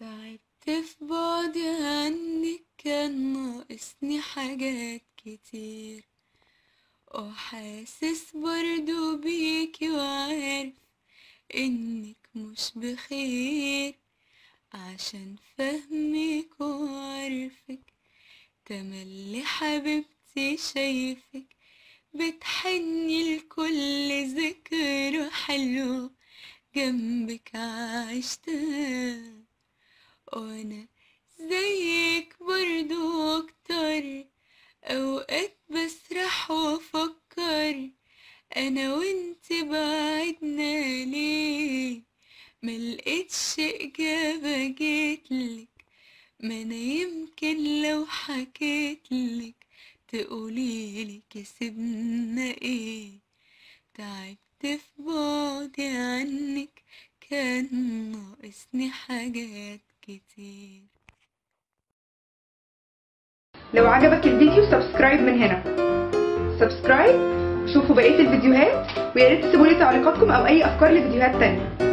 تعبت في بعدي عنك، كان ناقصني حاجات كتير، وحاسس برضو بيكي وعارف انك مش بخير، عشان فهمك وعارفك تملي حبيبتي شايفك بتحني لكل ذكرى حلوة جنبك عشتها، وانا زيك برضو اكتر، اوقات بسرح وافكر انا وانت بعدنا ليه، ملقتش اجابة جيتلك، ما انا يمكن لو حكيتلك تقوليلي كسبنا ايه، تعبت في بعدي عنك، كان ناقصني حاجات كتير. لو عجبك الفيديو سبسكرايب من هنا، سبسكرايب، شوفوا بقية الفيديوهات، وياريت تسيبولي تعليقاتكم او اي افكار لفيديوهات تانية.